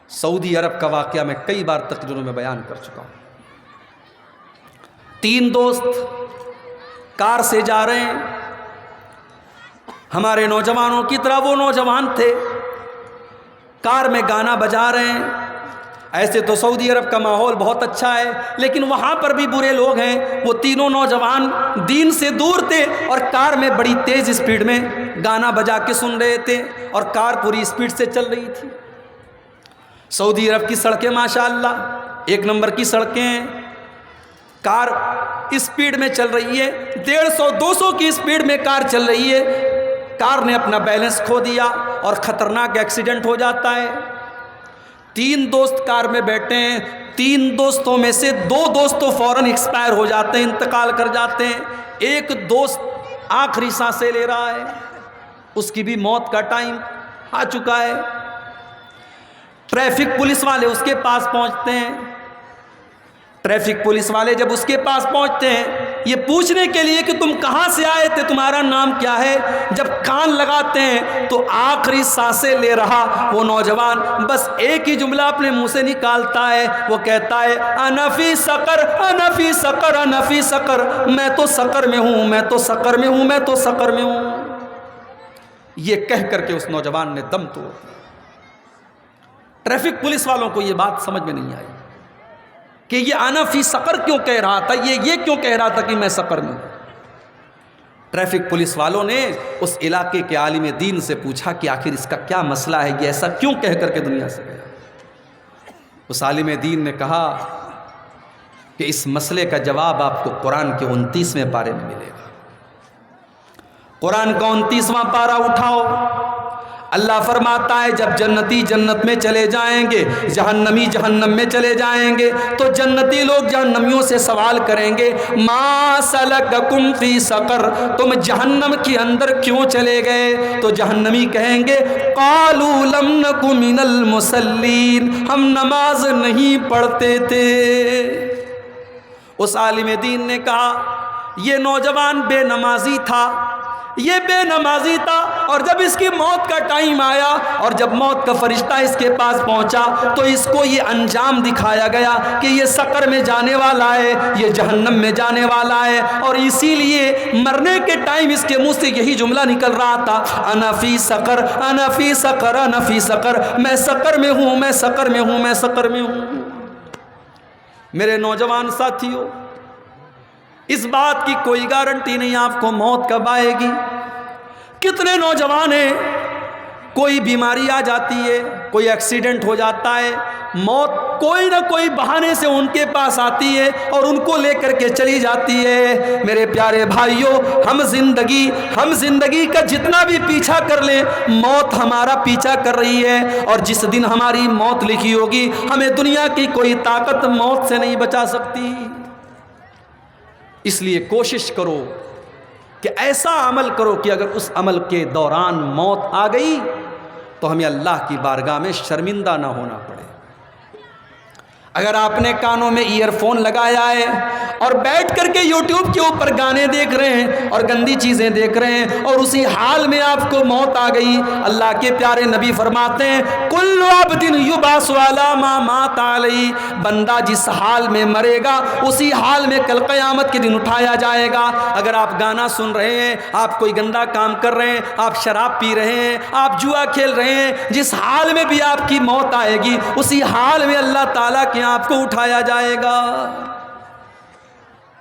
سعودی عرب کا واقعہ میں کئی بار تقریروں میں بیان کر چکا ہوں۔ 3 دوست کار سے جا رہے ہیں، ہمارے نوجوانوں کی طرح وہ نوجوان تھے، کار میں گانا بجا رہے ہیں۔ ایسے تو سعودی عرب کا ماحول بہت اچھا ہے، لیکن وہاں پر بھی برے لوگ ہیں۔ وہ تینوں نوجوان دین سے دور تھے اور کار میں بڑی تیز اسپیڈ میں گانا بجا کے سن رہے تھے، اور کار پوری اسپیڈ سے چل رہی تھی۔ سعودی عرب کی سڑکیں ماشاءاللہ 1 نمبر کی سڑکیں ہیں، کار اسپیڈ میں چل رہی ہے، 150-200 کی اسپیڈ میں کار چل رہی ہے۔ کار نے اپنا بیلنس کھو دیا اور خطرناک ایکسیڈنٹ ہو جاتا ہے۔ 3 دوست کار میں بیٹھے ہیں، 3 دوستوں میں سے 2 دوست تو فوراً ایکسپائر ہو جاتے ہیں، انتقال کر جاتے ہیں۔ ایک دوست آخری سانسیں لے رہا ہے، اس کی بھی موت کا ٹائم آ چکا ہے۔ ٹریفک پولیس والے اس کے پاس پہنچتے ہیں۔ ٹریفک پولیس والے جب اس کے پاس پہنچتے ہیں یہ پوچھنے کے لیے کہ تم کہاں سے آئے تھے، تمہارا نام کیا ہے، جب کان لگاتے ہیں تو آخری سانسیں لے رہا وہ نوجوان بس ایک ہی جملہ اپنے منہ سے نکالتا ہے، وہ کہتا ہے انا فی سقر، انا فی سقر، انا فی سقر، میں تو سقر میں ہوں، میں تو سقر میں ہوں، میں تو سقر میں ہوں۔ یہ کہہ کر کے اس نوجوان نے دم توڑ دیا۔ ٹریفک پولیس والوں کو یہ بات سمجھ میں نہیں آئی کہ یہ انا فی سقر کیوں کہہ رہا تھا، یہ کیوں کہہ رہا تھا کہ میں سقر میں ہوں۔ ٹریفک پولیس والوں نے اس علاقے کے عالم دین سے پوچھا کہ آخر اس کا کیا مسئلہ ہے، یہ ایسا کیوں کہہ کر کے دنیا سے گیا۔ اس عالم دین نے کہا کہ اس مسئلے کا جواب آپ کو قرآن کے 29ویں پارے میں ملے گا۔ قرآن کا 29واں پارہ اٹھاؤ، اللہ فرماتا ہے جب جنتی جنت میں چلے جائیں گے، جہنمی جہنم میں چلے جائیں گے، تو جنتی لوگ جہنمیوں سے سوال کریں گے ما سلککم فی سقر، تم جہنم کے اندر کیوں چلے گئے؟ تو جہنمی کہیں گے قالوا لم نک من المصلین، ہم نماز نہیں پڑھتے تھے۔ اس عالم دین نے کہا یہ نوجوان بے نمازی تھا، یہ بے نمازی تھا، اور جب اس کی موت کا ٹائم آیا اور جب موت کا فرشتہ اس کے پاس پہنچا تو اس کو یہ انجام دکھایا گیا کہ یہ سقر میں جانے والا ہے، یہ جہنم میں جانے والا ہے، اور اسی لیے مرنے کے ٹائم اس کے منہ سے یہی جملہ نکل رہا تھا انا فی سقر، انا فی سقر، انا فی سقر، میں سقر میں ہوں، میں سقر میں ہوں، میں سقر میں ہوں۔ میرے نوجوان ساتھیوں، اس بات کی کوئی گارنٹی نہیں آپ کو موت کب آئے گی۔ کتنے نوجوان ہیں کوئی بیماری آ جاتی ہے، کوئی ایکسیڈنٹ ہو جاتا ہے، موت کوئی نہ کوئی بہانے سے ان کے پاس آتی ہے اور ان کو لے کر کے چلی جاتی ہے۔ میرے پیارے بھائیوں، ہم زندگی کا جتنا بھی پیچھا کر لیں، موت ہمارا پیچھا کر رہی ہے، اور جس دن ہماری موت لکھی ہوگی ہمیں دنیا کی کوئی طاقت موت سے نہیں بچا سکتی۔ اس لیے کوشش کرو کہ ایسا عمل کرو کہ اگر اس عمل کے دوران موت آ گئی تو ہمیں اللہ کی بارگاہ میں شرمندہ نہ ہونا پڑے۔ اگر آپ نے کانوں میں ایئر فون لگایا ہے اور بیٹھ کر کے یوٹیوب کے اوپر گانے دیکھ رہے ہیں اور گندی چیزیں دیکھ رہے ہیں اور اسی حال میں آپ کو موت آ گئی، اللہ کے پیارے نبی فرماتے ہیں کل عبد یبعث علی ما مات علیہ، بندہ جس حال میں مرے گا اسی حال میں کل قیامت کے دن اٹھایا جائے گا۔ اگر آپ گانا سن رہے ہیں، آپ کوئی گندا کام کر رہے ہیں، آپ شراب پی رہے ہیں، آپ جوا کھیل رہے ہیں، جس حال میں بھی آپ کی موت آئے گی اسی حال میں اللہ تعالیٰ کے آپ کو اٹھایا جائے گا۔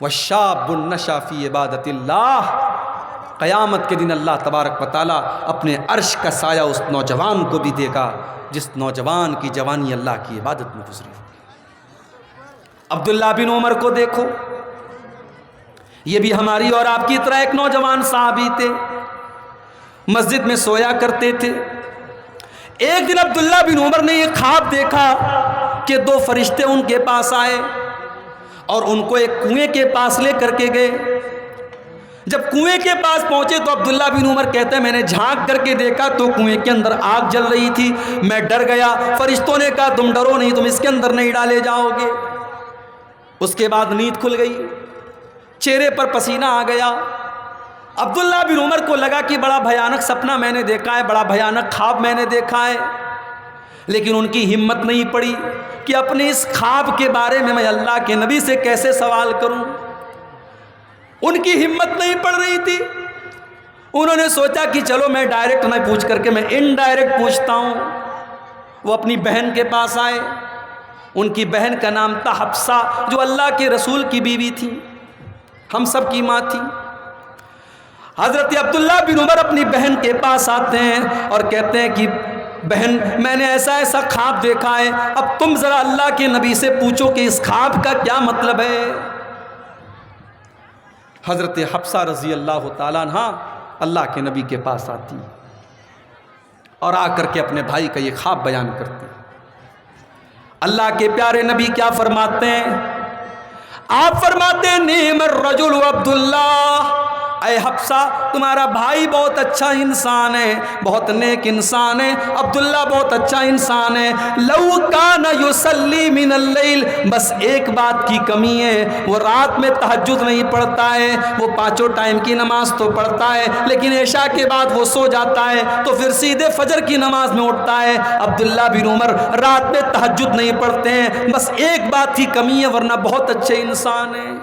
وَالشَّابُ النَّشَأَ فِي عِبَادَةِ اللَّهِ، قیامت کے دن اللہ تبارک و تعالیٰ اپنے عرش کا سایہ اس نوجوان کو بھی دے گا جس نوجوان کی جوانی اللہ کی عبادت میں گزری ہوگی۔ عبداللہ بن عمر کو دیکھو، یہ بھی ہماری اور آپ کی طرح ایک نوجوان صحابی تھے، مسجد میں سویا کرتے تھے۔ ایک دن عبداللہ بن عمر نے یہ خواب دیکھا کہ 2 فرشتے ان کے پاس آئے اور ان کو ایک کنویں کے پاس لے کر کے گئے۔ جب کنویں کے پاس پہنچے تو عبداللہ بن عمر کہتے ہیں میں نے جھانک کر کے دیکھا تو کنویں کے اندر آگ جل رہی تھی، میں ڈر گیا۔ فرشتوں نے کہا تم ڈرو نہیں، تم اس کے اندر نہیں ڈالے جاؤ گے۔ اس کے بعد نیند کھل گئی، چہرے پر پسینہ آ گیا۔ عبداللہ بن عمر کو لگا کہ بڑا بھیانک سپنا میں نے دیکھا ہے، بڑا بھیانک خواب میں نے دیکھا ہے۔ لیکن ان کی ہمت نہیں پڑی کہ اپنے اس خواب کے بارے میں اللہ کے نبی سے کیسے سوال کروں. ان کی ہمت نہیں پڑ رہی تھی. انہوں نے سوچا کہ چلو میں ڈائریکٹ نہ پوچھ کر کے میں انڈائریکٹ پوچھتا ہوں. وہ اپنی بہن کے پاس آئے. ان کی بہن کا نام تھا حفصہ، جو اللہ کے رسول کی بیوی تھی، ہم سب کی ماں تھی. حضرت عبداللہ بن عمر اپنی بہن کے پاس آتے ہیں اور کہتے ہیں کہ بہن، میں نے ایسا ایسا خواب دیکھا ہے، اب تم ذرا اللہ کے نبی سے پوچھو کہ اس خواب کا کیا مطلب ہے. حضرت حفصہ رضی اللہ تعالیٰ عنہ اللہ کے نبی کے پاس آتی اور آ کر کے اپنے بھائی کا یہ خواب بیان کرتی. اللہ کے پیارے نبی کیا فرماتے ہیں؟ آپ فرماتے ہیں نعم الرجل عبداللہ، اے حفصہ تمہارا بھائی بہت اچھا انسان ہے، بہت نیک انسان ہے، عبداللہ بہت اچھا انسان ہے. لو کان یصلی من اللیل، بس ایک بات کی کمی ہے، وہ رات میں تہجد نہیں پڑھتا ہے. وہ پانچوں ٹائم کی نماز تو پڑھتا ہے لیکن عشاء کے بعد وہ سو جاتا ہے تو پھر سیدھے فجر کی نماز میں اٹھتا ہے. عبداللہ بن عمر رات میں تہجد نہیں پڑھتے ہیں، بس ایک بات کی کمی ہے، ورنہ بہت اچھے انسان ہیں.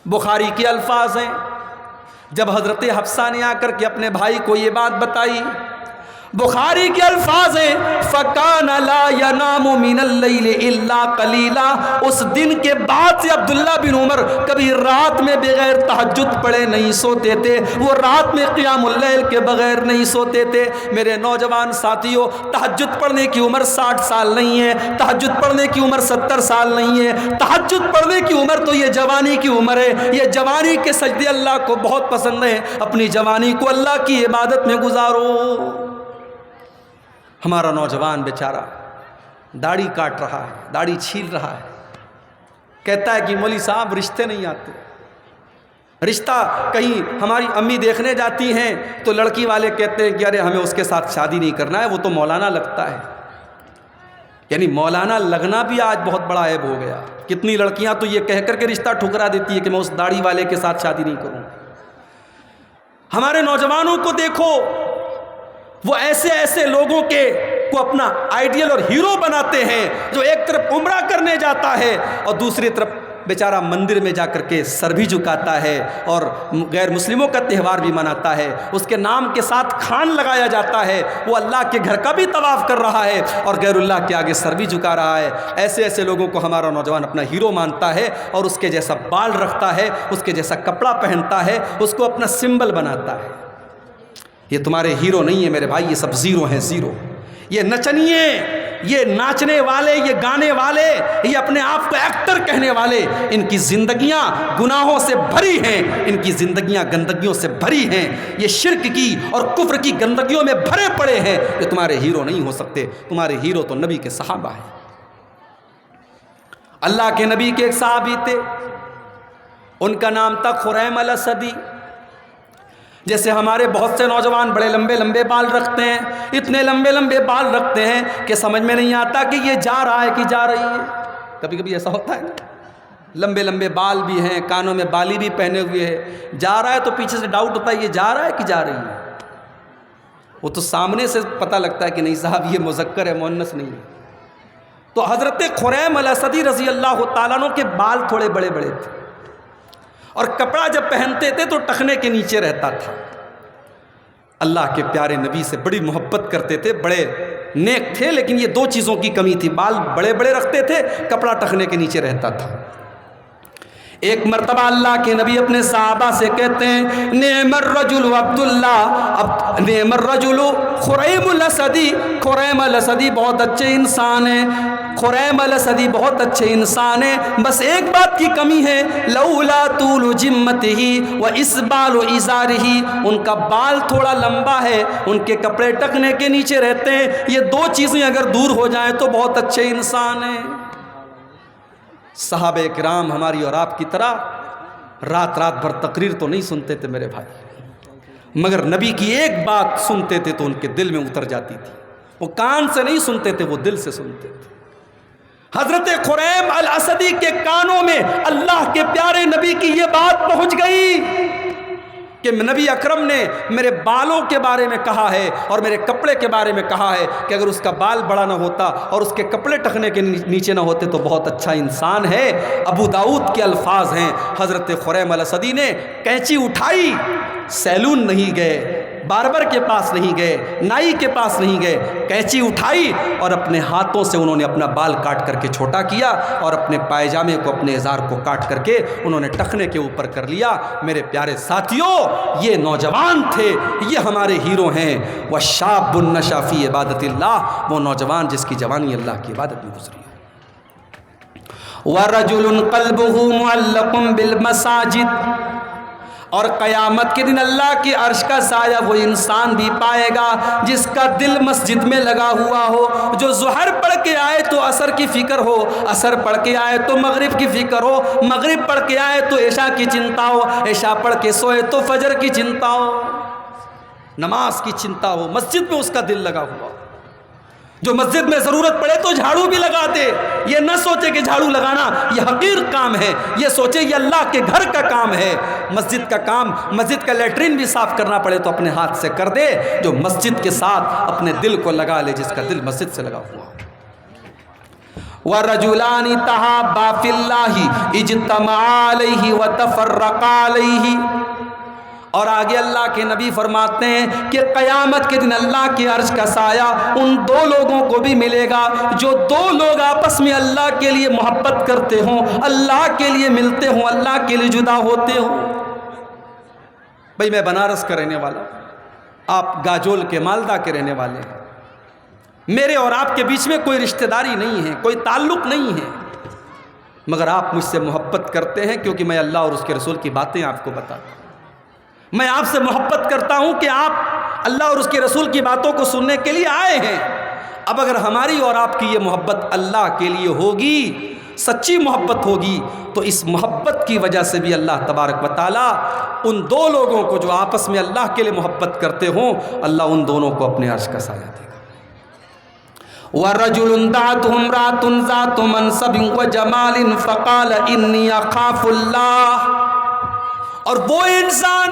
بخاری کے الفاظ ہیں، جب حضرت حفصہ نے آ کر کے اپنے بھائی کو یہ بات بتائی، بخاری کے الفاظ ہیں فَكَانَ لَا يَنَامُ مِنَ اللَّيْلِ إِلَّا قَلِيلًا. اس دن کے بعد سے عبداللہ بن عمر کبھی رات میں بغیر تہجد پڑھے نہیں سوتے تھے، وہ رات میں قیام اللیل کے بغیر نہیں سوتے تھے. میرے نوجوان ساتھیوں، تہجد پڑھنے کی عمر 60 سال نہیں ہے، تہجد پڑھنے کی عمر 70 سال نہیں ہے. تہجد پڑھنے کی عمر تو یہ جوانی کی عمر ہے. یہ جوانی کے سجدے اللہ کو بہت پسند ہیں. اپنی جوانی کو اللہ کی عبادت میں گزارو. ہمارا نوجوان بیچارہ داڑھی کاٹ رہا ہے، داڑھی چھیل رہا ہے، کہتا ہے کہ مولوی صاحب رشتے نہیں آتے. رشتہ کہیں ہماری امی دیکھنے جاتی ہیں تو لڑکی والے کہتے ہیں کہ ارے ہمیں اس کے ساتھ شادی نہیں کرنا ہے، وہ تو مولانا لگتا ہے. یعنی مولانا لگنا بھی آج بہت بڑا عیب ہو گیا. کتنی لڑکیاں تو یہ کہہ کر کے رشتہ ٹھکرا دیتی ہے کہ میں اس داڑھی والے کے ساتھ شادی نہیں کروں. ہمارے نوجوانوں کو دیکھو، وہ ایسے ایسے لوگوں کو اپنا آئیڈیل اور ہیرو بناتے ہیں، جو ایک طرف عمرہ کرنے جاتا ہے اور دوسری طرف بیچارہ مندر میں جا کر کے سر بھی جھکاتا ہے اور غیر مسلموں کا تہوار بھی مناتا ہے. اس کے نام کے ساتھ کھان لگایا جاتا ہے. وہ اللہ کے گھر کا بھی طواف کر رہا ہے اور غیر اللہ کے آگے سر بھی جھکا رہا ہے. ایسے ایسے لوگوں کو ہمارا نوجوان اپنا ہیرو مانتا ہے اور اس کے جیسا بال رکھتا ہے، اس کے جیسا کپڑا پہنتا ہے، اس کو اپنا سمبل بناتا ہے. یہ تمہارے ہیرو نہیں ہے میرے بھائی، یہ سب زیرو ہیں، زیرو. یہ نچنیے، یہ ناچنے والے، یہ گانے والے، یہ اپنے آپ کو ایکٹر کہنے والے، ان کی زندگیاں گناہوں سے بھری ہیں، ان کی زندگیاں گندگیوں سے بھری ہیں. یہ شرک کی اور کفر کی گندگیوں میں بھرے پڑے ہیں. یہ تمہارے ہیرو نہیں ہو سکتے. تمہارے ہیرو تو نبی کے صحابہ ہیں. اللہ کے نبی کے ایک صحابی تھے، ان کا نام تھا خریم الاسدی. جیسے ہمارے بہت سے نوجوان بڑے لمبے لمبے بال رکھتے ہیں، اتنے لمبے لمبے بال رکھتے ہیں کہ سمجھ میں نہیں آتا کہ یہ جا رہا ہے کہ جا رہی ہے. کبھی کبھی ایسا ہوتا ہے نا، لمبے لمبے بال بھی ہیں، کانوں میں بالی بھی پہنے ہوئے ہے، جا رہا ہے تو پیچھے سے ڈاؤٹ ہوتا ہے یہ جا رہا ہے کہ جا رہی ہے. وہ تو سامنے سے پتہ لگتا ہے کہ نہیں صاحب یہ مذکر ہے، مؤنث نہیں ہے. تو حضرت خریم الاسدی رضی اللہ تعالیٰ عنہ کے بال تھوڑے بڑے بڑے تھے اور کپڑا جب پہنتے تھے تو ٹخنے کے نیچے رہتا تھا. اللہ کے پیارے نبی سے بڑی محبت کرتے تھے، بڑے نیک تھے، لیکن یہ دو چیزوں کی کمی تھی. بال بڑے بڑے رکھتے تھے، کپڑا ٹخنے کے نیچے رہتا تھا. ایک مرتبہ اللہ کے نبی اپنے صحابہ سے کہتے ہیں نعم الرجل عبداللہ، نعم الرجل خریم الاسدی. خریم الاسدی بہت اچھے انسان ہیں، خریم الاسدی بہت اچھے انسان ہیں، بس ایک بات کی کمی ہے، لولا طول جمتہ و اسبال ازارہ. ان کا بال تھوڑا لمبا ہے، ان کے کپڑے ٹکنے کے نیچے رہتے ہیں. یہ دو چیزیں اگر دور ہو جائیں تو بہت اچھے انسان ہیں. صحابہ کرام ہماری اور آپ کی طرح رات رات بھر تقریر تو نہیں سنتے تھے میرے بھائی، مگر نبی کی ایک بات سنتے تھے تو ان کے دل میں اتر جاتی تھی. وہ کان سے نہیں سنتے تھے، وہ دل سے سنتے تھے. حضرت خریم الاسدی کے کانوں میں اللہ کے پیارے نبی کی یہ بات پہنچ گئی کہ نبی اکرم نے میرے بالوں کے بارے میں کہا ہے اور میرے کپڑے کے بارے میں کہا ہے کہ اگر اس کا بال بڑا نہ ہوتا اور اس کے کپڑے ٹخنے کے نیچے نہ ہوتے تو بہت اچھا انسان ہے۔ ابو داؤد کے الفاظ ہیں، حضرت خریم الاسدی نے کینچی اٹھائی، سیلون نہیں گئے، باربر کے پاس نہیں گئے، نائی کے پاس نہیں گئے، کینچی اٹھائی اور اپنے ہاتھوں سے انہوں نے اپنا بال کاٹ کر کے چھوٹا کیا اور اپنے پائجامے کو، اپنے ازار کو کاٹ کر کے انہوں نے ٹخنے کے اوپر کر لیا۔ میرے پیارے ساتھیوں، یہ نوجوان تھے، یہ ہمارے ہیرو ہیں۔ وَشَابٌ نَشَأَ فِي عِبَادَةِ اللَّهِ، وہ نوجوان جس کی جوانی اللہ کی عبادت میں گزری ہے۔ وَرَجُلٌ قَلْبُهُ مُعَلَّقٌ بِالْمَسَاجِدِ، اور قیامت کے دن اللہ کی عرش کا سایہ وہ انسان بھی پائے گا جس کا دل مسجد میں لگا ہوا ہو، جو ظہر پڑھ کے آئے تو عصر کی فکر ہو، عصر پڑھ کے آئے تو مغرب کی فکر ہو، مغرب پڑھ کے آئے تو عشاء کی چنتا ہو، عشاء پڑھ کے سوئے تو فجر کی چنتا ہو، نماز کی چنتا ہو، مسجد میں اس کا دل لگا ہوا ہو، جو مسجد میں ضرورت پڑے تو جھاڑو بھی لگا دے، یہ نہ سوچے کہ جھاڑو لگانا یہ حقیر کام ہے، یہ سوچے یہ اللہ کے گھر کا کام ہے۔ مسجد کا کام، مسجد کا لیٹرین بھی صاف کرنا پڑے تو اپنے ہاتھ سے کر دے، جو مسجد کے ساتھ اپنے دل کو لگا لے، جس کا دل مسجد سے لگا ہوا۔ وَرَجُلَانِ تَحَابَّا فِي اللَّهِ اجْتَمَعَا عَلَيْهِ وَتَفَرَّقَا عَلَيْهِ، اور آگے اللہ کے نبی فرماتے ہیں کہ قیامت کے دن اللہ کے عرش کا سایہ ان دو لوگوں کو بھی ملے گا جو دو لوگ آپس میں اللہ کے لیے محبت کرتے ہوں، اللہ کے لیے ملتے ہوں، اللہ کے لیے جدا ہوتے ہوں۔ بھئی میں بنارس کا رہنے والا ہوں، آپ گاجول کے مالدہ کے رہنے والے ہیں، میرے اور آپ کے بیچ میں کوئی رشتہ داری نہیں ہے، کوئی تعلق نہیں ہے، مگر آپ مجھ سے محبت کرتے ہیں کیونکہ میں اللہ اور اس کے رسول کی باتیں آپ کو بتاتا ہوں۔ میں آپ سے محبت کرتا ہوں کہ آپ اللہ اور اس کے رسول کی باتوں کو سننے کے لیے آئے ہیں۔ اب اگر ہماری اور آپ کی یہ محبت اللہ کے لیے ہوگی، سچی محبت ہوگی، تو اس محبت کی وجہ سے بھی اللہ تبارک و تعالیٰ ان دو لوگوں کو جو آپس میں اللہ کے لیے محبت کرتے ہوں، اللہ ان دونوں کو اپنے عرش کا سایہ دے گا۔ وَرَجُلٌ دَعَتْهُ امْرَأَةٌ ذَاتُ مَنْصَبٍ وَجَمَالٍ فَقَالَ إِنِّي أَخَافُ اللَّهَ، اور وہ انسان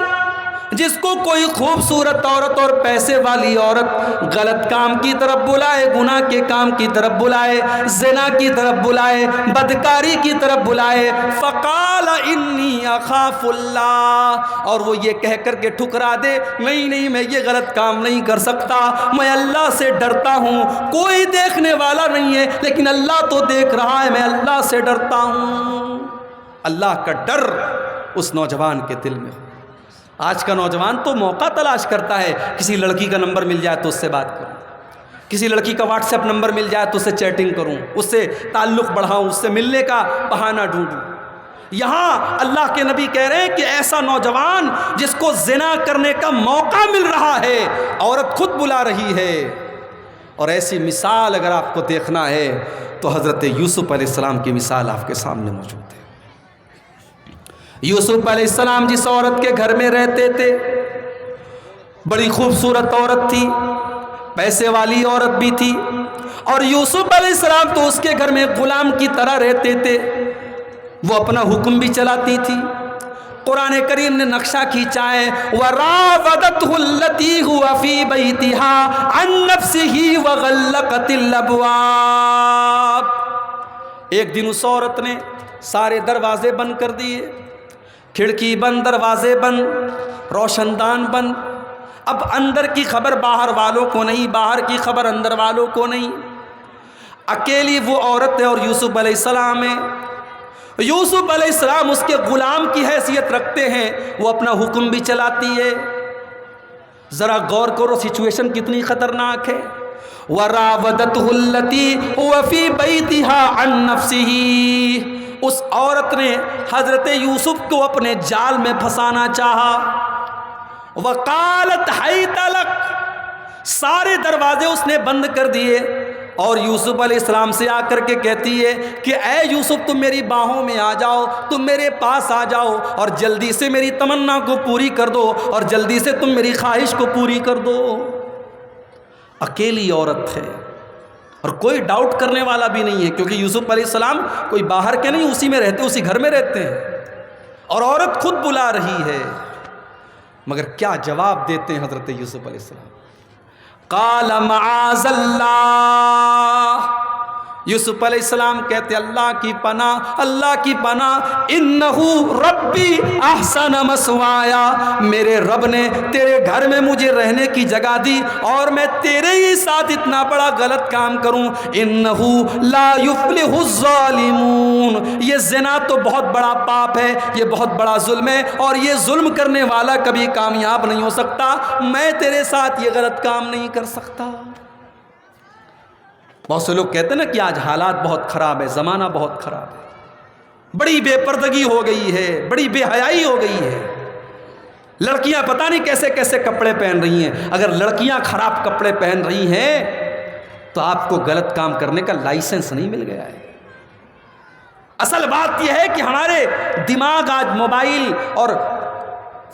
جس کو کوئی خوبصورت عورت اور پیسے والی عورت غلط کام کی طرف بلائے، گناہ کے کام کی طرف بلائے، زنا کی طرف بلائے، بدکاری کی طرف بلائے، فقال انی اخاف اللہ، اور وہ یہ کہہ کر کے ٹھکرا دے، نہیں میں یہ غلط کام نہیں کر سکتا، میں اللہ سے ڈرتا ہوں، کوئی دیکھنے والا نہیں ہے لیکن اللہ تو دیکھ رہا ہے، میں اللہ سے ڈرتا ہوں۔ اللہ کا ڈر اس نوجوان کے دل میں ہو۔ آج کا نوجوان تو موقع تلاش کرتا ہے، کسی لڑکی کا نمبر مل جائے تو اس سے بات کروں، کسی لڑکی کا واٹس ایپ نمبر مل جائے تو اس سے چیٹنگ کروں، اس سے تعلق بڑھاؤں، اس سے ملنے کا بہانہ ڈھونڈوں۔ یہاں اللہ کے نبی کہہ رہے ہیں کہ ایسا نوجوان جس کو زنا کرنے کا موقع مل رہا ہے، عورت خود بلا رہی ہے، اور ایسی مثال اگر آپ کو دیکھنا ہے تو حضرت یوسف علیہ السلام کی مثال آپ کے سامنے موجود ہے۔ یوسف علیہ السلام جس عورت کے گھر میں رہتے تھے، بڑی خوبصورت عورت تھی، پیسے والی عورت بھی تھی، اور یوسف علیہ السلام تو اس کے گھر میں غلام کی طرح رہتے تھے، وہ اپنا حکم بھی چلاتی تھی۔ قرآن کریم نے نقشہ کھینچا ہے، وَرَاوَدَتْهُ الَّتِي هُوَ فِي بَيْتِهَا عَن نَّفْسِهِ وَغَلَّقَتِ الْأَبْوَابَ، ایک دن اس عورت نے سارے دروازے بند کر دیے، کھڑکی بند، دروازے بند، روشن دان بند، اب اندر کی خبر باہر والوں کو نہیں، باہر کی خبر اندر والوں کو نہیں، اکیلی وہ عورت ہے اور یوسف علیہ السلام ہے۔ یوسف علیہ السلام اس کے غلام کی حیثیت رکھتے ہیں، وہ اپنا حکم بھی چلاتی ہے۔ ذرا غور کرو سچویشن کتنی خطرناک ہے۔ وَرَاوَدَتْهُ الَّتِي هُوَ فِي بَيْتِهَا عَن نَّفْسِهِ، اس عورت نے حضرت یوسف کو اپنے جال میں پھنسانا چاہا۔ وَقَالَتْ حَيْتَ لَكَ، سارے دروازے اس نے بند کر دیے، اور یوسف علیہ السلام سے آ کر کے کہتی ہے کہ اے یوسف تم میری باہوں میں آ جاؤ، تم میرے پاس آ جاؤ اور جلدی سے میری تمنا کو پوری کر دو، اور جلدی سے تم میری خواہش کو پوری کر دو۔ اکیلی عورت ہے اور کوئی ڈاؤٹ کرنے والا بھی نہیں ہے، کیونکہ یوسف علیہ السلام کوئی باہر کے نہیں، اسی میں رہتے، اسی گھر میں رہتے ہیں، اور عورت خود بلا رہی ہے۔ مگر کیا جواب دیتے ہیں حضرت یوسف علیہ السلام؟ قال معاذ اللہ، یوسف علیہ السلام کہتے اللہ کی پناہ، اللہ کی پناہ، انہو ربی احسن مسوایا، میرے رب نے تیرے گھر میں مجھے رہنے کی جگہ دی اور میں تیرے ہی ساتھ اتنا بڑا غلط کام کروں؟ انہو لا یفلح الظالمون، یہ زنا تو بہت بڑا پاپ ہے، یہ بہت بڑا ظلم ہے، اور یہ ظلم کرنے والا کبھی کامیاب نہیں ہو سکتا، میں تیرے ساتھ یہ غلط کام نہیں کر سکتا۔ بہت سے لوگ کہتے ہیں نا کہ آج حالات بہت خراب ہے، زمانہ بہت خراب ہے، بڑی بے پردگی ہو گئی ہے، بڑی بے حیائی ہو گئی ہے، لڑکیاں پتہ نہیں کیسے کیسے کپڑے پہن رہی ہیں۔ اگر لڑکیاں خراب کپڑے پہن رہی ہیں تو آپ کو غلط کام کرنے کا لائسنس نہیں مل گیا ہے۔ اصل بات یہ ہے کہ ہمارے دماغ آج موبائل اور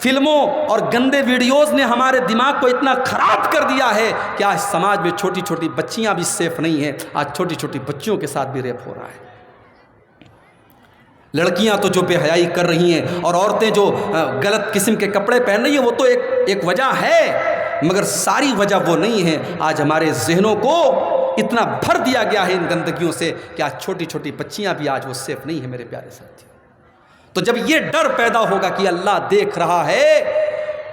فلموں اور گندے ویڈیوز نے ہمارے دماغ کو اتنا خراب کر دیا ہے کہ آج سماج میں چھوٹی چھوٹی بچیاں بھی سیف نہیں ہیں، آج چھوٹی چھوٹی بچیوں کے ساتھ بھی ریپ ہو رہا ہے۔ لڑکیاں تو جو بے حیائی کر رہی ہیں اور عورتیں جو غلط قسم کے کپڑے پہن رہی ہیں وہ تو ایک وجہ ہے، مگر ساری وجہ وہ نہیں ہے۔ آج ہمارے ذہنوں کو اتنا بھر دیا گیا ہے ان گندگیوں سے کہ آج چھوٹی چھوٹی بچیاں بھی آج وہ سیف نہیں ہیں۔ میرے پیارے ساتھی، تو جب یہ ڈر پیدا ہوگا کہ اللہ دیکھ رہا ہے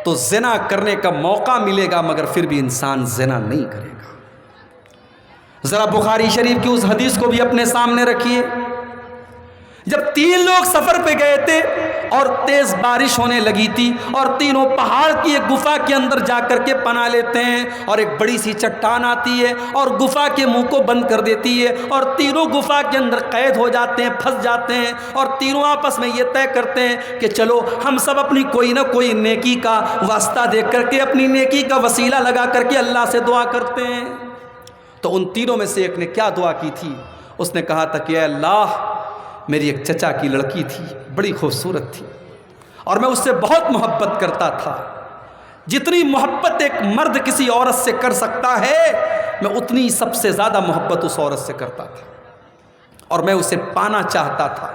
تو زنا کرنے کا موقع ملے گا، مگر پھر بھی انسان زنا نہیں کرے گا۔ ذرا بخاری شریف کی اس حدیث کو بھی اپنے سامنے رکھیے۔ جب 3 لوگ سفر پہ گئے تھے اور تیز بارش ہونے لگی تھی اور تینوں پہاڑ کی ایک گفا کے اندر جا کر کے پناہ لیتے ہیں اور ایک بڑی سی چٹان آتی ہے اور گفا کے منہ کو بند کر دیتی ہے اور تینوں گفا کے اندر قید ہو جاتے ہیں، پھنس جاتے ہیں، اور تینوں آپس میں یہ طے کرتے ہیں کہ چلو ہم سب اپنی کوئی نہ کوئی نیکی کا واسطہ دے کر کے، اپنی نیکی کا وسیلہ لگا کر کے اللہ سے دعا کرتے ہیں۔ تو ان تینوں میں سے ایک نے کیا دعا کی تھی؟ اس نے کہا تھا کہ اے اللہ، میری ایک چچا کی لڑکی تھی، بڑی خوبصورت تھی اور میں اس سے بہت محبت کرتا تھا۔ جتنی محبت ایک مرد کسی عورت سے کر سکتا ہے، میں اتنی سب سے زیادہ محبت اس عورت سے کرتا تھا اور میں اسے پانا چاہتا تھا،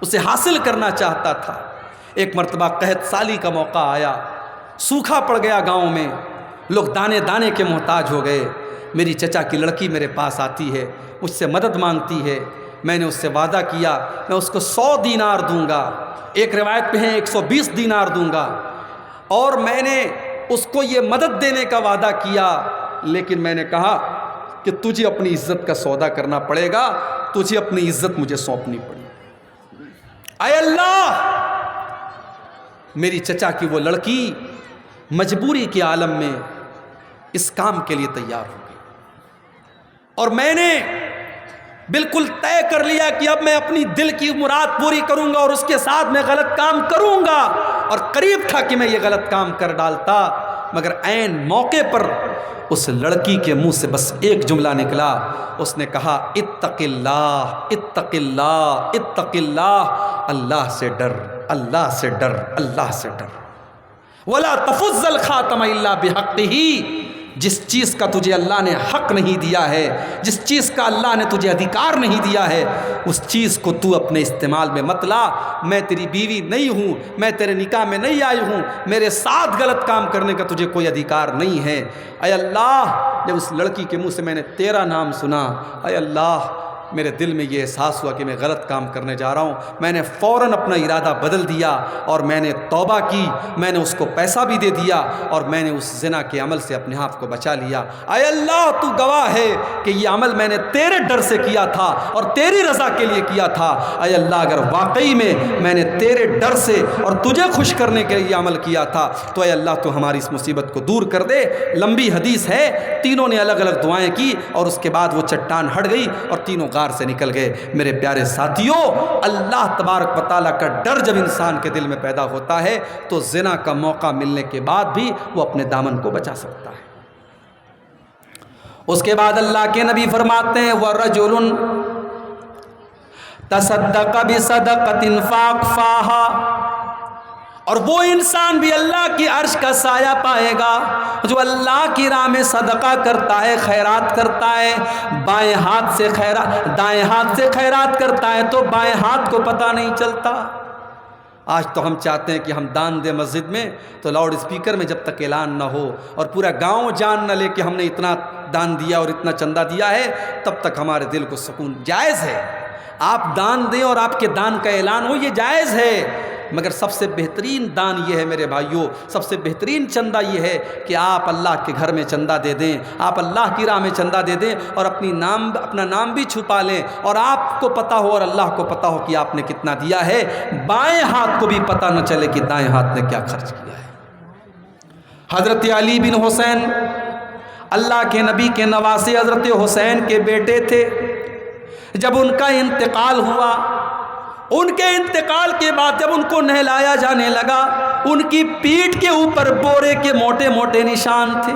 اسے حاصل کرنا چاہتا تھا۔ ایک مرتبہ قحط سالی کا موقع آیا، سوکھا پڑ گیا گاؤں میں، لوگ دانے دانے کے محتاج ہو گئے۔ میری چچا کی لڑکی میرے پاس آتی ہے، مجھ سے مدد مانگتی ہے۔ میں نے اس سے وعدہ کیا میں اس کو 100 دینار دوں گا، ایک روایت پہ ہے 120 دینار دوں گا، اور میں نے اس کو یہ مدد دینے کا وعدہ کیا، لیکن میں نے کہا کہ تجھے اپنی عزت کا سودا کرنا پڑے گا، تجھے اپنی عزت مجھے سونپنی پڑی۔ اے اللہ، میری چچا کی وہ لڑکی مجبوری کے عالم میں اس کام کے لیے تیار ہو گئی، اور میں نے بالکل طے کر لیا کہ اب میں اپنی دل کی مراد پوری کروں گا اور اس کے ساتھ میں غلط کام کروں گا، اور قریب تھا کہ میں یہ غلط کام کر ڈالتا، مگر عین موقع پر اس لڑکی کے منہ سے بس ایک جملہ نکلا۔ اس نے کہا اتق اللہ، اتق اللہ، اتق اللہ، اللہ سے ڈر، اللہ سے ڈر، اللہ سے ڈر۔ ولا تفض الخاتم الا بحقہ، جس چیز کا تجھے اللہ نے حق نہیں دیا ہے، جس چیز کا اللہ نے تجھے ادھیکار نہیں دیا ہے، اس چیز کو تو اپنے استعمال میں مت لا۔ میں تیری بیوی نہیں ہوں، میں تیرے نکاح میں نہیں آئی ہوں، میرے ساتھ غلط کام کرنے کا تجھے کوئی ادھیکار نہیں ہے۔ اے اللہ، جب اس لڑکی کے منہ سے میں نے تیرا نام سنا، اے اللہ، میرے دل میں یہ احساس ہوا کہ میں غلط کام کرنے جا رہا ہوں۔ میں نے فوراً اپنا ارادہ بدل دیا اور میں نے توبہ کی، میں نے اس کو پیسہ بھی دے دیا اور میں نے اس زنا کے عمل سے اپنے آپ کو بچا لیا۔ اے اللہ، تو گواہ ہے کہ یہ عمل میں نے تیرے ڈر سے کیا تھا اور تیری رضا کے لیے کیا تھا۔ اے اللہ، اگر واقعی میں نے تیرے ڈر سے اور تجھے خوش کرنے کے لیے عمل کیا تھا تو اے اللہ تو ہماری اس مصیبت کو دور کر دے۔ لمبی حدیث ہے، تینوں نے الگ الگ دعائیں کی اور اس کے بعد وہ چٹان ہٹ گئی اور تینوں غار سے نکل گئے۔ میرے پیارے ساتھیوں، اللہ تبارک و تعالیٰ کا ڈر جب انسان کے دل میں پیدا ہوتا ہے تو زنا کا موقع ملنے کے بعد بھی وہ اپنے دامن کو بچا سکتا ہے۔ اس کے بعد اللہ کے نبی فرماتے ہیں وَرَجُلٌ تَصَدَّقَ بِصَدَقَةٍ فَأَخْفَاهَا، اور وہ انسان بھی اللہ کی عرش کا سایہ پائے گا جو اللہ کی راہ میں صدقہ کرتا ہے، خیرات کرتا ہے، بائیں ہاتھ سے خیرات، دائیں ہاتھ سے خیرات کرتا ہے تو بائیں ہاتھ کو پتہ نہیں چلتا۔ آج تو ہم چاہتے ہیں کہ ہم دان دیں مسجد میں تو لاؤڈ اسپیکر میں جب تک اعلان نہ ہو اور پورا گاؤں جان نہ لے کہ ہم نے اتنا دان دیا اور اتنا چندہ دیا ہے، تب تک ہمارے دل کو سکون جائز ہے۔ آپ دان دیں اور آپ کے دان کا اعلان ہو، یہ جائز ہے، مگر سب سے بہترین دان یہ ہے میرے بھائیوں، سب سے بہترین چندہ یہ ہے کہ آپ اللہ کے گھر میں چندہ دے دیں، آپ اللہ کی راہ میں چندہ دے دیں اور اپنا نام بھی چھپا لیں اور آپ کو پتہ ہو اور اللہ کو پتہ ہو کہ آپ نے کتنا دیا ہے، بائیں ہاتھ کو بھی پتہ نہ چلے کہ دائیں ہاتھ نے کیا خرچ کیا ہے۔ حضرت علی بن حسین اللہ کے نبی کے نواسے حضرت حسین کے بیٹے تھے۔ جب ان کا انتقال ہوا، ان کے انتقال کے بعد جب ان کو نہلایا جانے لگا، ان کی پیٹھ کے اوپر بورے کے موٹے موٹے نشان تھے۔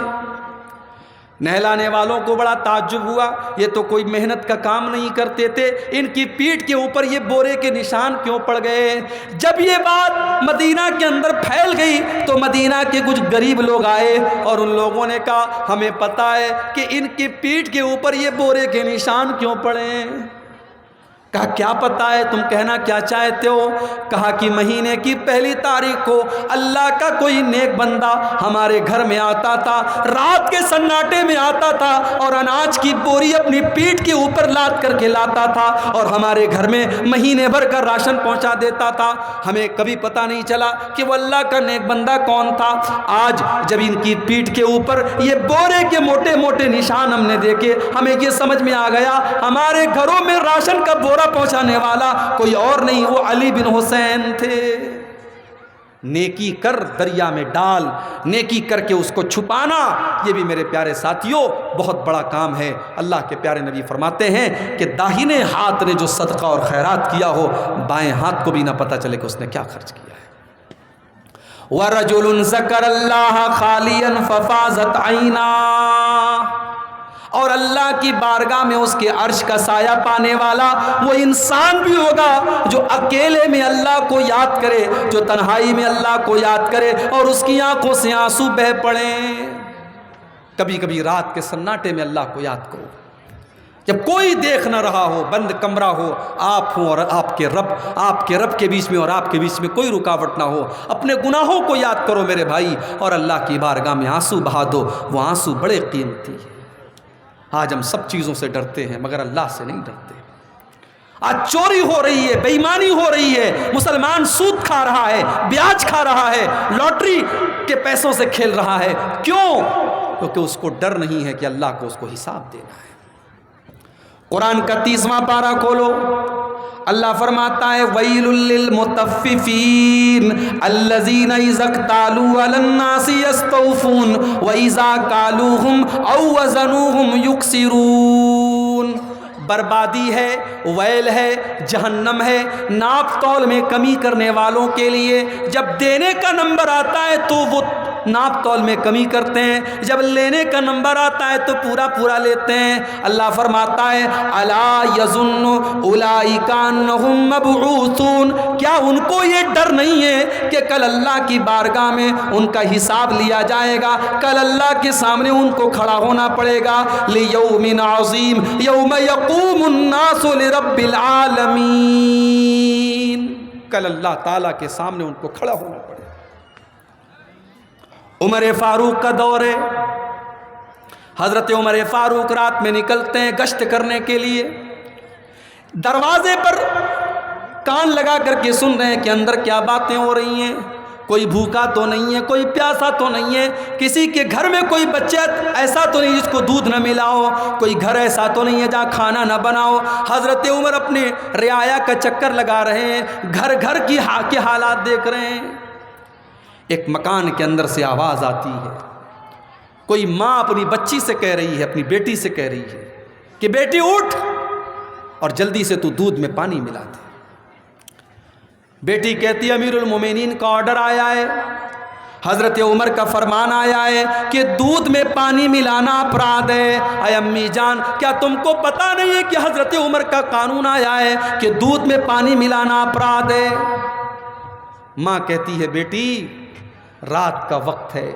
نہلانے والوں کو بڑا تعجب ہوا، یہ تو کوئی محنت کا کام نہیں کرتے تھے، ان کی پیٹھ کے اوپر یہ بورے کے نشان کیوں پڑ گئے؟ جب یہ بات مدینہ کے اندر پھیل گئی تو مدینہ کے کچھ غریب لوگ آئے اور ان لوگوں نے کہا ہمیں پتہ ہے کہ ان کی پیٹھ کے اوپر یہ بورے کے نشان کیوں پڑے ہیں۔ کہا کیا پتہ ہے، تم کہنا کیا چاہتے ہو؟ کہا کہ مہینے کی پہلی تاریخ کو اللہ کا کوئی نیک بندہ ہمارے گھر میں آتا تھا، رات کے سناٹے میں آتا تھا اور اناج کی بوری اپنی پیٹھ کے اوپر لاد کر کے لاتا تھا اور ہمارے گھر میں مہینے بھر کا راشن پہنچا دیتا تھا۔ ہمیں کبھی پتہ نہیں چلا کہ وہ اللہ کا نیک بندہ کون تھا۔ آج جب ان کی پیٹھ کے اوپر یہ بورے کے موٹے موٹے نشان ہم نے دیکھے، ہمیں یہ سمجھ میں آ گیا ہمارے گھروں میں راشن کا بورا پہنچانے والا کوئی اور نہیں، وہ علی بن حسین تھے۔ نیکی کر دریا میں ڈال، نیکی کر کے اس کو چھپانا، یہ بھی میرے پیارے ساتھیوں بہت بڑا کام ہے۔ اللہ کے پیارے نبی فرماتے ہیں کہ داہنے ہاتھ نے جو صدقہ اور خیرات کیا ہو، بائیں ہاتھ کو بھی نہ پتہ چلے کہ اس نے کیا خرچ کیا ہے۔ وَرَجُلٌ ذَكَرَ اللَّهَ خَالِيًا فَفَاضَتْ عَيْنَاهُ، اور اللہ کی بارگاہ میں اس کے عرش کا سایہ پانے والا وہ انسان بھی ہوگا جو اکیلے میں اللہ کو یاد کرے، جو تنہائی میں اللہ کو یاد کرے اور اس کی آنکھوں سے آنسو بہہ پڑیں۔ کبھی کبھی رات کے سناٹے میں اللہ کو یاد کرو، جب کوئی دیکھ نہ رہا ہو، بند کمرہ ہو، آپ ہوں اور آپ کے رب کے بیچ میں اور آپ کے بیچ میں کوئی رکاوٹ نہ ہو، اپنے گناہوں کو یاد کرو میرے بھائی اور اللہ کی بارگاہ میں آنسو بہا دو۔ وہ آنسو بڑے قیمتی ہیں۔ آج ہم سب چیزوں سے ڈرتے ہیں مگر اللہ سے نہیں ڈرتے۔ آج چوری ہو رہی ہے، بے ایمانی ہو رہی ہے، مسلمان سود کھا رہا ہے، بیاج کھا رہا ہے، لاٹری کے پیسوں سے کھیل رہا ہے۔ کیوں؟ کیونکہ اس کو ڈر نہیں ہے کہ اللہ کو اس کو حساب دینا ہے۔ قرآن کا 30واں پارہ کھولو، اللہ فرماتا ہے وَيْلٌ لِّلْمُطَفِّفِينَ الَّذِينَ إِذَا اكْتَالُوا عَلَى النَّاسِ يَسْتَوْفُونَ وَإِذَا كَالُوهُمْ أَوْ وَزَنُوهُمْ يُخْسِرُونَ۔ بربادی ہے، ویل ہے، جہنم ہے ناپ تول میں کمی کرنے والوں کے لیے۔ جب دینے کا نمبر آتا ہے تو وہ ناپ تول میں کمی کرتے ہیں، جب لینے کا نمبر آتا ہے تو پورا پورا لیتے ہیں۔ اللہ فرماتا ہے الا یظن اولئک انہم مبعوثون، کیا ان کو یہ ڈر نہیں ہے کہ کل اللہ کی بارگاہ میں ان کا حساب لیا جائے گا، کل اللہ کے سامنے ان کو کھڑا ہونا پڑے گا۔ لیوم عظیم یوم یقوم الناس لرب العالمین، کل اللہ تعالیٰ کے سامنے ان کو کھڑا ہونا پڑے گا۔ عمر فاروق کا دور ہے، حضرت عمر فاروق رات میں نکلتے ہیں گشت کرنے کے لیے، دروازے پر کان لگا کر کے سن رہے ہیں کہ اندر کیا باتیں ہو رہی ہیں، کوئی بھوکا تو نہیں ہے، کوئی پیاسا تو نہیں ہے، کسی کے گھر میں کوئی بچہ ایسا تو نہیں جس کو دودھ نہ ملا ہو، کوئی گھر ایسا تو نہیں ہے جہاں کھانا نہ بنا ہو۔ حضرت عمر اپنے رعایا کا چکر لگا رہے ہیں، گھر گھر کی حالات دیکھ رہے ہیں۔ ایک مکان کے اندر سے آواز آتی ہے، کوئی ماں اپنی بچی سے کہہ رہی ہے، اپنی بیٹی سے کہہ رہی ہے کہ بیٹی اٹھ اور جلدی سے تو دودھ میں پانی ملا دے۔ بیٹی کہتی ہے امیر المومنین کا آرڈر آیا ہے، حضرت عمر کا فرمان آیا ہے کہ دودھ میں پانی ملانا اپرادھ ہے۔ اے امی جان، کیا تم کو پتہ نہیں ہے کہ حضرت عمر کا قانون آیا ہے کہ دودھ میں پانی ملانا اپرادھ ہے؟ ماں کہتی ہے بیٹی رات کا وقت ہے،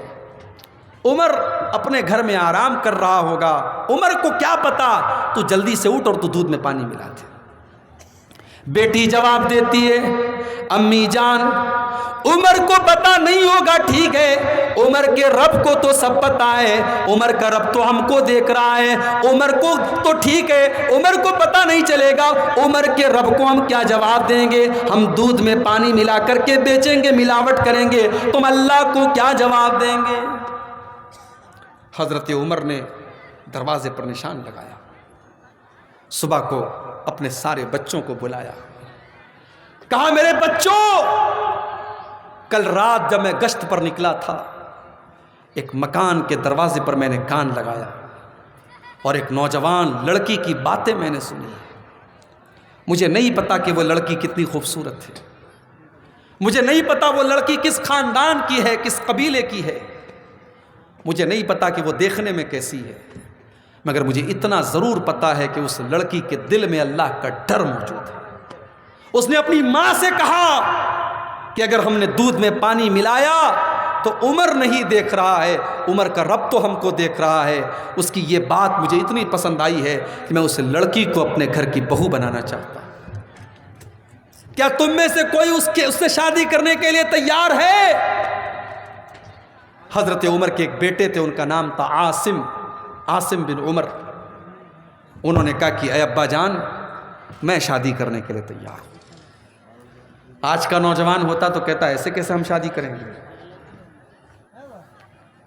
عمر اپنے گھر میں آرام کر رہا ہوگا، عمر کو کیا پتا، تو جلدی سے اٹھ اور تو دودھ میں پانی ملا دے۔ بیٹی جواب دیتی ہے امی جان عمر کو پتا نہیں ہوگا، ٹھیک ہے، عمر کے رب کو تو سب پتا ہے، عمر کا رب تو ہم کو دیکھ رہا ہے، عمر کو تو ٹھیک ہے، عمر کو پتا نہیں چلے گا، عمر کے رب کو ہم کیا جواب دیں گے؟ ہم دودھ میں پانی ملا کر کے بیچیں گے، ملاوٹ کریں گے، تم اللہ کو کیا جواب دیں گے؟ حضرت عمر نے دروازے پر نشان لگایا، صبح کو اپنے سارے بچوں کو بلایا، کہا میرے بچوں، کل رات جب میں گشت پر نکلا تھا، ایک مکان کے دروازے پر میں نے کان لگایا اور ایک نوجوان لڑکی کی باتیں میں نے سنی۔ مجھے نہیں پتا کہ وہ لڑکی کتنی خوبصورت ہے، مجھے نہیں پتا وہ لڑکی کس خاندان کی ہے، کس قبیلے کی ہے، مجھے نہیں پتا کہ وہ دیکھنے میں کیسی ہے، مگر مجھے اتنا ضرور پتا ہے کہ اس لڑکی کے دل میں اللہ کا ڈر موجود ہے۔ اس نے اپنی ماں سے کہا کہ اگر ہم نے دودھ میں پانی ملایا تو عمر نہیں دیکھ رہا ہے، عمر کا رب تو ہم کو دیکھ رہا ہے۔ اس کی یہ بات مجھے اتنی پسند آئی ہے کہ میں اس لڑکی کو اپنے گھر کی بہو بنانا چاہتا ہوں۔ کیا تم میں سے کوئی اس سے شادی کرنے کے لیے تیار ہے؟ حضرت عمر کے ایک بیٹے تھے، ان کا نام تھا عاصم بن عمر۔ انہوں نے کہا کہ اے ابا جان، میں شادی کرنے کے لیے تیار ہوں۔ آج کا نوجوان ہوتا تو کہتا ایسے کیسے ہم شادی کریں گے؟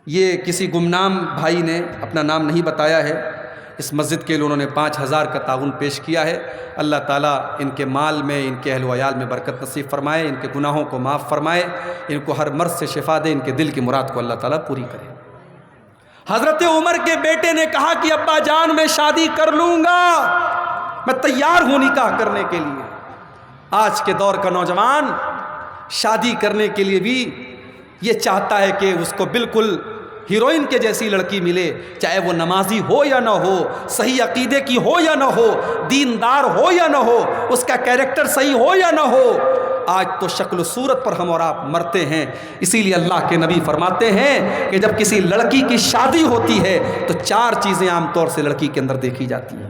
یہ کسی گمنام بھائی نے اپنا نام نہیں بتایا ہے، اس مسجد کے لیے انہوں نے 5000 کا تعاون پیش کیا ہے۔ اللہ تعالیٰ ان کے مال میں، ان کے اہل و عیال میں برکت نصیب فرمائے، ان کے گناہوں کو معاف فرمائے، ان کو ہر مرض سے شفا دے، ان کے دل کی مراد کو اللہ تعالیٰ پوری کرے۔ حضرت عمر کے بیٹے نے کہا کہ ابا جان، میں شادی کر لوں گا، میں تیار ہوں نکاح کرنے کے لیے۔ آج کے دور کا نوجوان شادی کرنے کے لیے بھی یہ چاہتا ہے کہ اس کو بالکل ہیروئن کے جیسی لڑکی ملے، چاہے وہ نمازی ہو یا نہ ہو، صحیح عقیدے کی ہو یا نہ ہو، دیندار ہو یا نہ ہو، اس کا کیریکٹر صحیح ہو یا نہ ہو۔ آج تو شکل و صورت پر ہم اور آپ مرتے ہیں، اسی لیے اللہ کے نبی فرماتے ہیں کہ جب کسی لڑکی کی شادی ہوتی ہے تو 4 چیزیں عام طور سے لڑکی کے اندر دیکھی جاتی ہیں،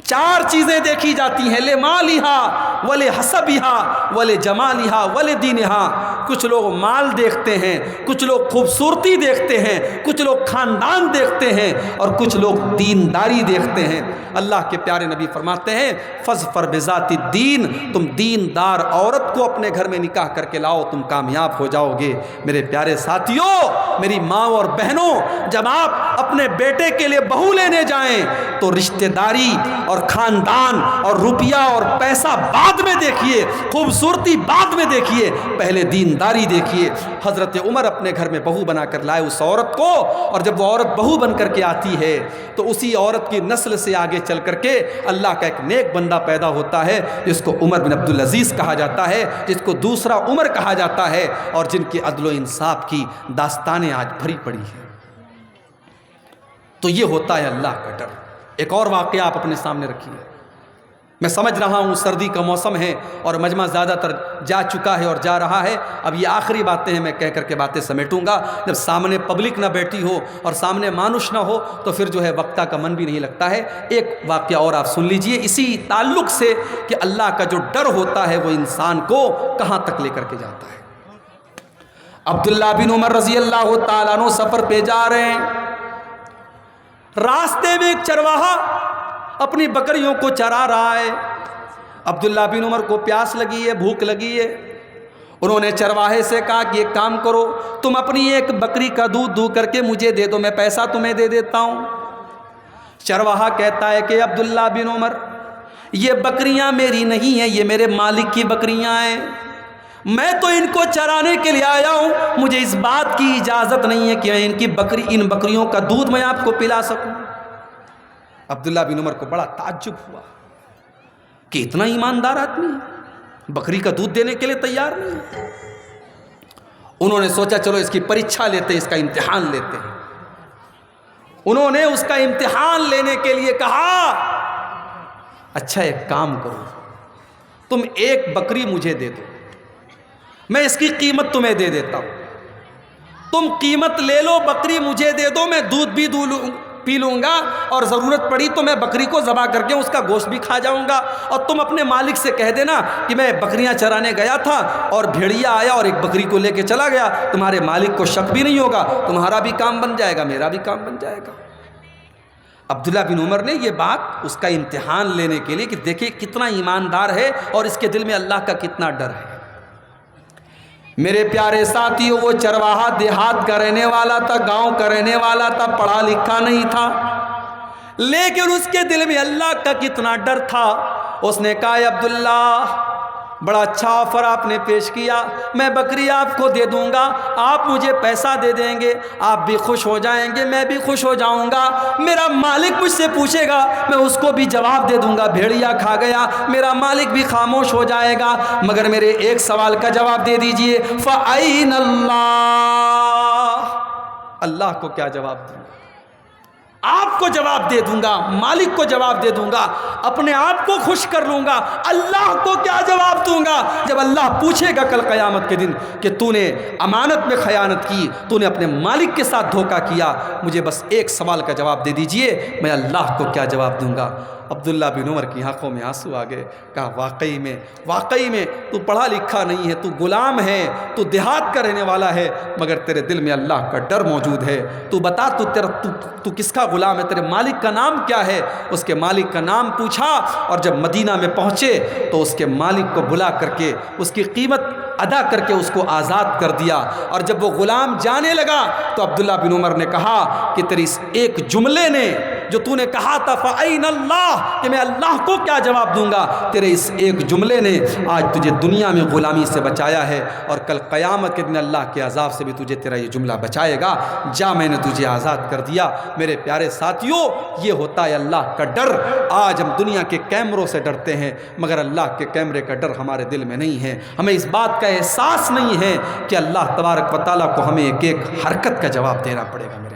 4 چیزیں دیکھی جاتی ہیں، لمالہا ولحسبہا ولجمالہا ولدینہا۔ کچھ لوگ مال دیکھتے ہیں، کچھ لوگ خوبصورتی دیکھتے ہیں، کچھ لوگ خاندان دیکھتے ہیں، اور کچھ لوگ دینداری دیکھتے ہیں۔ اللہ کے پیارے نبی فرماتے ہیں فاظفر بذات الدین، تم دیندار عورت کو اپنے گھر میں نکاح کر کے لاؤ، تم کامیاب ہو جاؤ گے۔ میرے پیارے ساتھیوں، میری ماں اور بہنوں، جب آپ اپنے بیٹے کے لیے بہو لینے جائیں تو رشتہ داری اور خاندان اور روپیہ اور پیسہ بعد میں دیکھیے، خوبصورتی بعد میں دیکھیے، پہلے دینداری دیکھیے۔ حضرت عمر اپنے گھر میں بہو بنا کر لائے اس عورت کو، اور جب وہ عورت بہو بن کر کے آتی ہے تو اسی عورت کی نسل سے آگے چل کر کے اللہ کا ایک نیک بندہ پیدا ہوتا ہے، جس کو عمر بن عبدالعزیز کہا جاتا ہے، جس کو دوسرا عمر کہا جاتا ہے، اور جن کی عدل و انصاف کی داستانیں آج بھری پڑی ہیں۔ تو یہ ہوتا ہے اللہ کا ڈر۔ ایک اور واقعہ آپ اپنے سامنے رکھیے۔ میں سمجھ رہا ہوں سردی کا موسم ہے اور مجمع زیادہ تر جا چکا ہے اور جا رہا ہے، اب یہ آخری باتیں ہیں، میں کہہ کر کے باتیں سمیٹوں گا۔ جب سامنے پبلک نہ بیٹھی ہو اور سامنے مانوش نہ ہو تو پھر جو ہے وقتہ کا من بھی نہیں لگتا ہے۔ ایک واقعہ اور آپ سن لیجئے اسی تعلق سے کہ اللہ کا جو ڈر ہوتا ہے وہ انسان کو کہاں تک لے کر کے جاتا ہے۔ عبداللہ بن عمر رضی اللہ تعالیٰ عنہ سفر پہ جا رہے ہیں، راستے میں ایک چرواہا اپنی بکریوں کو چرا رہا ہے۔ عبداللہ بن عمر کو پیاس لگی ہے، بھوک لگی ہے۔ انہوں نے چرواہے سے کہا کہ ایک کام کرو، تم اپنی ایک بکری کا دودھ دو کر کے مجھے دے دو، میں پیسہ تمہیں دے دیتا ہوں۔ چرواہا کہتا ہے کہ عبداللہ بن عمر، یہ بکریاں میری نہیں ہیں، یہ میرے مالک کی بکریاں ہیں، میں تو ان کو چرانے کے لیے آیا ہوں، مجھے اس بات کی اجازت نہیں ہے کہ میں ان بکریوں کا دودھ میں آپ کو پلا سکوں۔ عبداللہ بن عمر کو بڑا تعجب ہوا کہ اتنا ایماندار آدمی بکری کا دودھ دینے کے لیے تیار نہیں ہے۔ انہوں نے سوچا چلو اس کی پریچھا لیتے ہیں، اس کا امتحان لیتے ہیں۔ انہوں نے اس کا امتحان لینے کے لیے کہا اچھا ایک کام کرو، تم ایک بکری مجھے دے دو، میں اس کی قیمت تمہیں دے دیتا ہوں، تم قیمت لے لو، بکری مجھے دے دو، میں دودھ بھی پی لوں گا اور ضرورت پڑی تو میں بکری کو ذبح کر کے اس کا گوشت بھی کھا جاؤں گا، اور تم اپنے مالک سے کہہ دینا کہ میں بکریاں چرانے گیا تھا اور بھیڑیا آیا اور ایک بکری کو لے کے چلا گیا، تمہارے مالک کو شک بھی نہیں ہوگا، تمہارا بھی کام بن جائے گا، میرا بھی کام بن جائے گا۔ عبداللہ بن عمر نے یہ بات اس کا امتحان لینے کے لیے کہ دیکھیں کتنا ایماندار ہے اور اس کے دل میں اللہ کا کتنا ڈر ہے۔ میرے پیارے ساتھیوں، وہ چرواہا دیہات کا رہنے والا تھا، گاؤں کا رہنے والا تھا، پڑھا لکھا نہیں تھا، لیکن اس کے دل میں اللہ کا کتنا ڈر تھا۔ اس نے کہا عبداللہ، بڑا اچھا آفر آپ نے پیش کیا، میں بکری آپ کو دے دوں گا، آپ مجھے پیسہ دے دیں گے، آپ بھی خوش ہو جائیں گے، میں بھی خوش ہو جاؤں گا، میرا مالک مجھ سے پوچھے گا میں اس کو بھی جواب دے دوں گا، بھیڑیا کھا گیا، میرا مالک بھی خاموش ہو جائے گا، مگر میرے ایک سوال کا جواب دے دیجئے، فَأَيْنَ اللَّهُ، اللہ کو کیا جواب دوں گا؟ آپ کو جواب دے دوں گا، مالک کو جواب دے دوں گا، اپنے آپ کو خوش کر لوں گا، اللہ کو کیا جواب دوں گا؟ جب اللہ پوچھے گا کل قیامت کے دن کہ تو نے امانت میں خیانت کی، تو نے اپنے مالک کے ساتھ دھوکہ کیا، مجھے بس ایک سوال کا جواب دے دیجئے، میں اللہ کو کیا جواب دوں گا؟ عبداللہ بن عمر کی آنکھوں میں آنسو آ گئے، کہا واقعی میں تو پڑھا لکھا نہیں ہے، تو غلام ہے، تو دیہات کا رہنے والا ہے، مگر تیرے دل میں اللہ کا ڈر موجود ہے، تو بتا تو کس کا غلام ہے، تیرے مالک کا نام کیا ہے؟ اس کے مالک کا نام پوچھا، اور جب مدینہ میں پہنچے تو اس کے مالک کو بلا کر کے اس کی قیمت ادا کر کے اس کو آزاد کر دیا، اور جب وہ غلام جانے لگا تو عبداللہ بن عمر نے کہا کہ تیری اس ایک جملے نے جو تو نے کہا تھا فَأَيْنَ اللَّهُ کہ میں اللہ کو کیا جواب دوں گا، تیرے اس ایک جملے نے آج تجھے دنیا میں غلامی سے بچایا ہے، اور کل قیامت کے دن اللہ کے عذاب سے بھی تجھے تیرا یہ جملہ بچائے گا، جا میں نے تجھے آزاد کر دیا۔ میرے پیارے ساتھیوں، یہ ہوتا ہے اللہ کا ڈر۔ آج ہم دنیا کے کیمروں سے ڈرتے ہیں، مگر اللہ کے کیمرے کا ڈر ہمارے دل میں نہیں ہے، ہمیں اس بات کا احساس نہیں ہے کہ اللہ تبارک و تعالیٰ کو ہمیں ایک ایک حرکت کا جواب دینا پڑے گا۔ میرے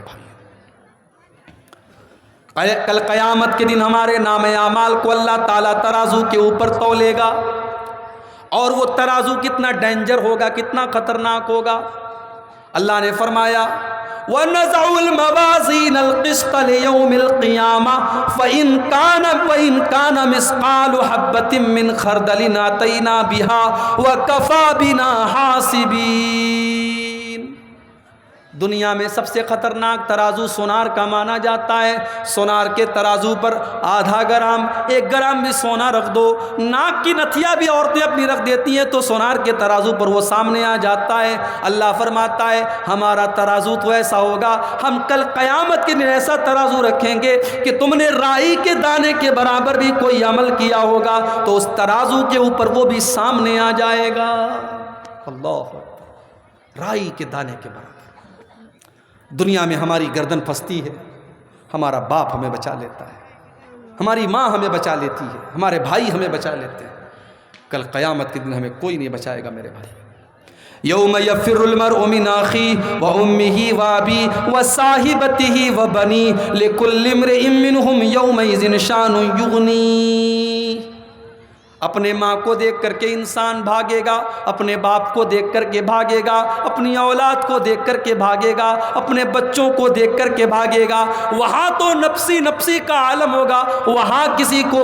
بھائی، کل قیامت کے دن ہمارے نام اعمال کو اللہ تعالیٰ ترازو کے اوپر تولے گا، اور وہ ترازو کتنا ڈینجر ہوگا، کتنا خطرناک ہوگا۔ اللہ نے فرمایا وَنَزَعُ الْمَوَازِينَ الْقِسْطَ لِيَوْمِ الْقِيَامَةِ فَإِنْ كَانَ مِثْقَالُ حَبَّةٍ مِّنْ خَرْدَلٍ أَتَيْنَا بِهَا وَكَفَى بِنَا حَاسِبِينَ۔ دنیا میں سب سے خطرناک ترازو سونار کا مانا جاتا ہے۔ سونار کے ترازو پر آدھا گرام، 1 گرام بھی سونا رکھ دو، ناک کی نتھیا بھی عورتیں اپنی رکھ دیتی ہیں تو سونار کے ترازو پر وہ سامنے آ جاتا ہے۔ اللہ فرماتا ہے ہمارا ترازو تو ایسا ہوگا، ہم کل قیامت کے دن ایسا ترازو رکھیں گے کہ تم نے رائی کے دانے کے برابر بھی کوئی عمل کیا ہوگا تو اس ترازو کے اوپر وہ بھی سامنے آ جائے گا۔ اللہ، رائی کے دانے کے برابر۔ دنیا میں ہماری گردن پھنستی ہے، ہمارا باپ ہمیں بچا لیتا ہے، ہماری ماں ہمیں بچا لیتی ہے، ہمارے بھائی ہمیں بچا لیتے ہیں، کل قیامت کے دن ہمیں کوئی نہیں بچائے گا۔ میرے بھائی، یوم یفر المرء من اخیہ وامہ وابیہ وصاحبتہ وبنیہ لکل امرئ منہم یومئذ شان یغنیہ۔ اپنے ماں کو دیکھ کر کے انسان بھاگے گا، اپنے باپ کو دیکھ کر کے بھاگے گا، اپنی اولاد کو دیکھ کر کے بھاگے گا، اپنے بچوں کو دیکھ کر کے بھاگے گا۔ وہاں تو نفسی نفسی کا عالم ہوگا، وہاں کسی کو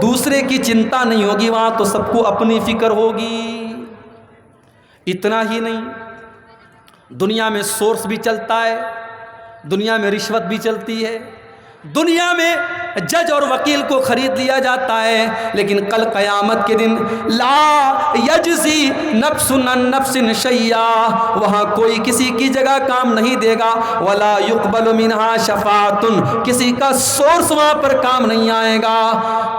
دوسرے کی چنتا نہیں ہوگی، وہاں تو سب کو اپنی فکر ہوگی۔ اتنا ہی نہیں، دنیا میں سورس بھی چلتا ہے، دنیا میں رشوت بھی چلتی ہے، دنیا میں جج اور وکیل کو خرید لیا جاتا ہے، لیکن کل قیامت کے دن لا یجزی نفس عن نفس شیئا، وہاں کوئی کسی کی جگہ کام نہیں دے گا، ولا یقبل منہا شفاعۃ، کسی کا سورس وہاں پر کام نہیں آئے گا،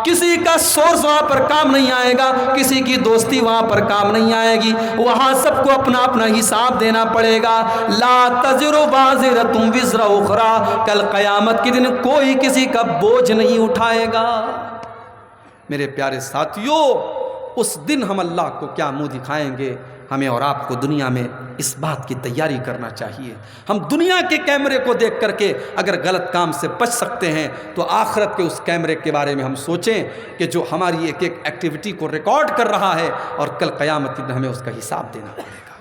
کسی کا سورس وہاں پر کام نہیں آئے گا، کسی کی دوستی وہاں پر کام نہیں آئے گی، وہاں سب کو اپنا اپنا حساب دینا پڑے گا۔ لا تزر وازرۃ وزر اخری، کل قیامت کے دن کوئی کسی کا بوجھ نہیں اٹھائے گا۔ میرے پیارے ساتھیوں، اس دن ہم اللہ کو کیا منہ دکھائیں گے؟ ہمیں اور آپ کو دنیا میں اس بات کی تیاری کرنا چاہیے۔ ہم دنیا کے کیمرے کو دیکھ کر کے اگر غلط کام سے بچ سکتے ہیں تو آخرت کے اس کیمرے کے بارے میں ہم سوچیں کہ جو ہماری ایک ایک ایکٹیویٹی کو ریکارڈ کر رہا ہے، اور کل قیامت کے دن ہمیں اس کا حساب دینا پڑے گا۔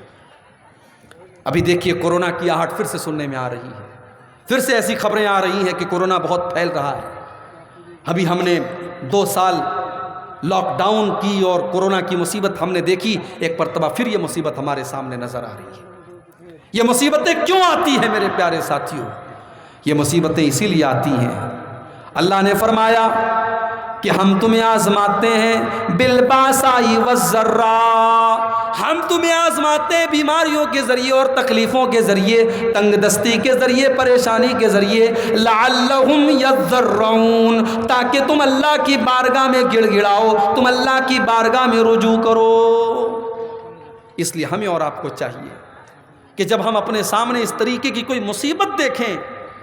ابھی دیکھیے کورونا کی آہٹ پھر سے سننے میں آ رہی ہے، پھر سے ایسی خبریں آ رہی ہیں کہ کورونا بہت پھیل رہا ہے. ابھی ہم نے 2 سال لاک ڈاؤن کی اور کورونا کی مصیبت ہم نے دیکھی، ایک مرتبہ پھر یہ مصیبت ہمارے سامنے نظر آ رہی ہے. یہ مصیبتیں کیوں آتی ہیں میرے پیارے ساتھیوں؟ یہ مصیبتیں اسی لیے آتی ہیں، اللہ نے فرمایا کہ ہم تمہیں آزماتے ہیں بالباسائی والضراء، ہم تمہیں آزماتے ہیں بیماریوں کے ذریعے اور تکلیفوں کے ذریعے، تنگ دستی کے ذریعے، پریشانی کے ذریعے، لعلہم یضرعون، تاکہ تم اللہ کی بارگاہ میں گڑ گڑاؤ، تم اللہ کی بارگاہ میں رجوع کرو. اس لیے ہمیں اور آپ کو چاہیے کہ جب ہم اپنے سامنے اس طریقے کی کوئی مصیبت دیکھیں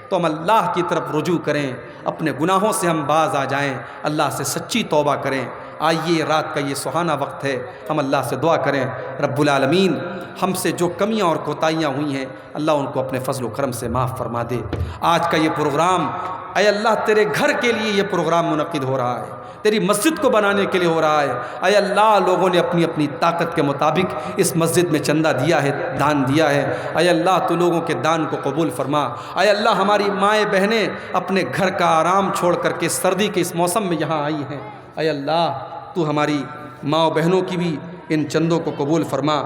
تو ہم اللہ کی طرف رجوع کریں، اپنے گناہوں سے ہم باز آ جائیں، اللہ سے سچی توبہ کریں. آئیے رات کا یہ سہانا وقت ہے، ہم اللہ سے دعا کریں رب العالمین ہم سے جو کمیاں اور کوتاہیاں ہوئی ہیں اللہ ان کو اپنے فضل و کرم سے معاف فرما دے. آج کا یہ پروگرام اے اللہ تیرے گھر کے لیے یہ پروگرام منعقد ہو رہا ہے، تیری مسجد کو بنانے کے لیے ہو رہا ہے. اے اللہ لوگوں نے اپنی اپنی طاقت کے مطابق اس مسجد میں چندہ دیا ہے، دان دیا ہے. اے اللہ تو لوگوں کے دان کو قبول فرما. اے اللہ ہماری مائیں بہنیں اپنے گھر کا آرام چھوڑ کر کے سردی کے اس موسم میں یہاں آئی ہیں. اے اللہ تو ہماری ماں و بہنوں کی بھی ان چندوں کو قبول فرما.